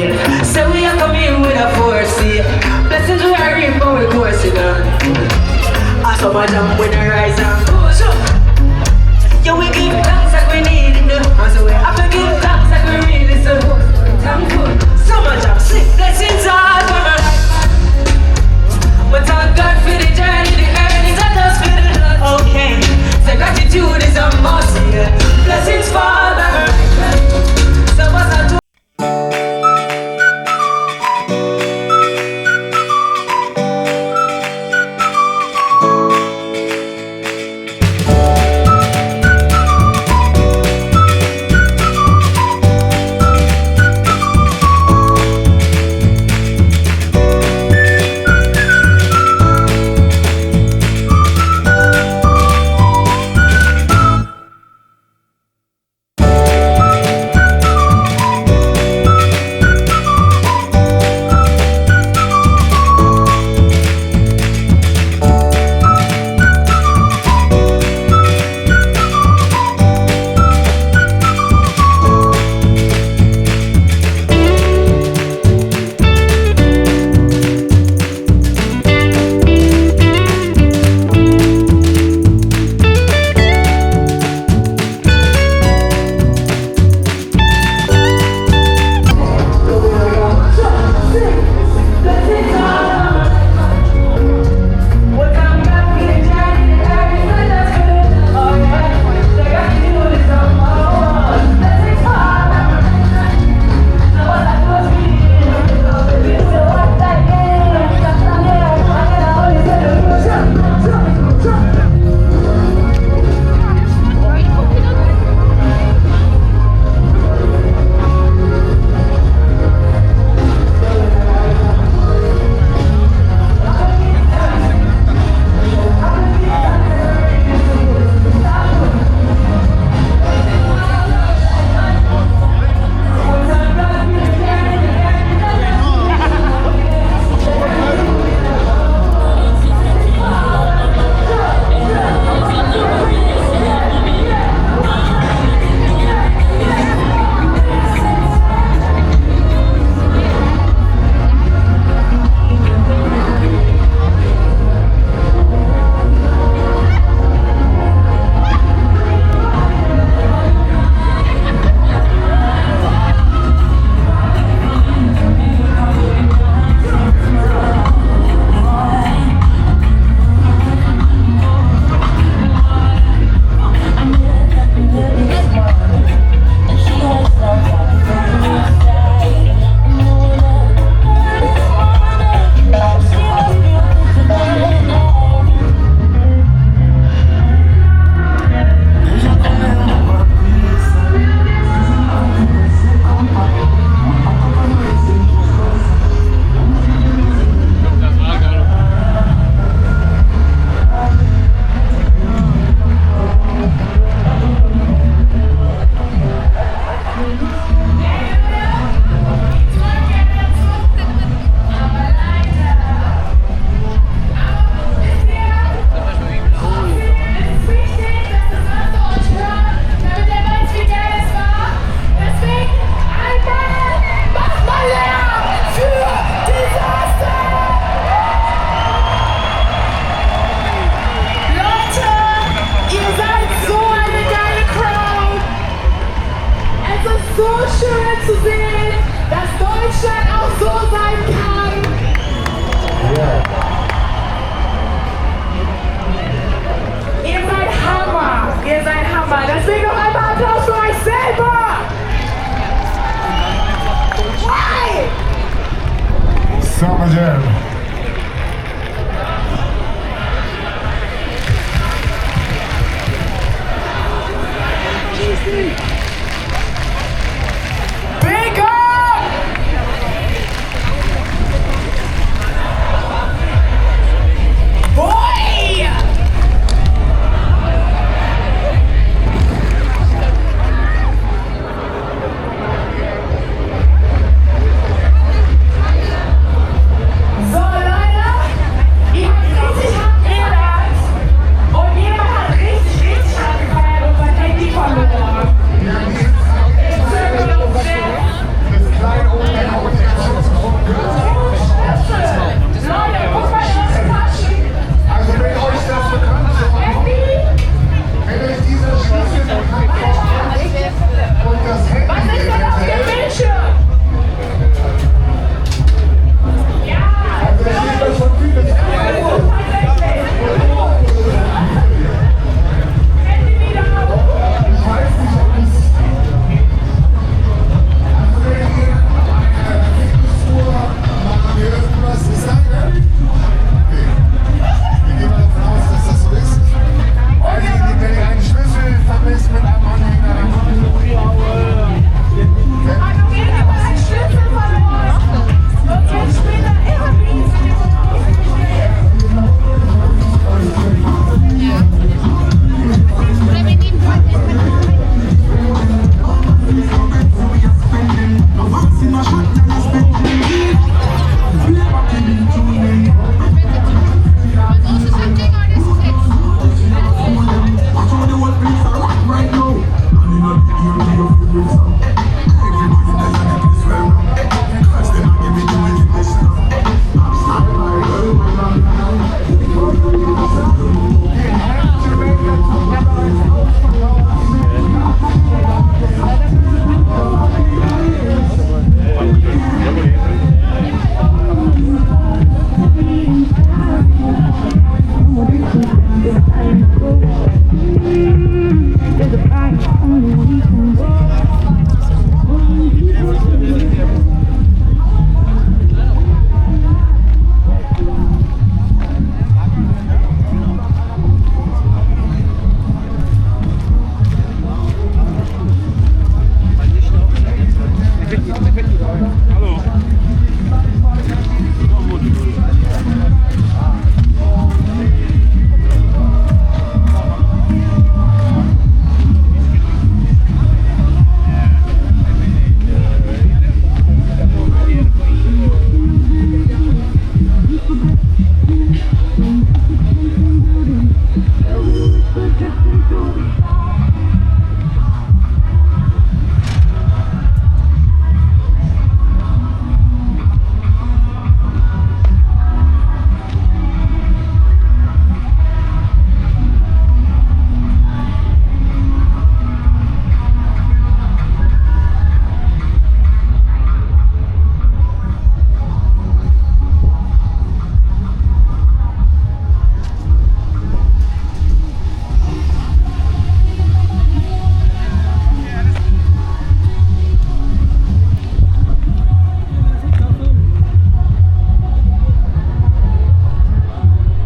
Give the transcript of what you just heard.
So we are coming with a force, blessings we are reaping, but we coursing on. SummerJam when I rise and push up. Yeah, we give thanks like we need it. So we have to give thanks like we really so thankful. SummerJam, sick blessings all for my life. But thank God for the journey, the earnings and just for the Lord. Okay, so gratitude is a must. Blessings fall on my life. So what's I do? zu sehen, dass Deutschland auch so sein kann. Ihr seid Hammer, ihr seid Hammer. Deswegen noch einmal Applaus für euch selber. Why? SummerJam. Tschüssi.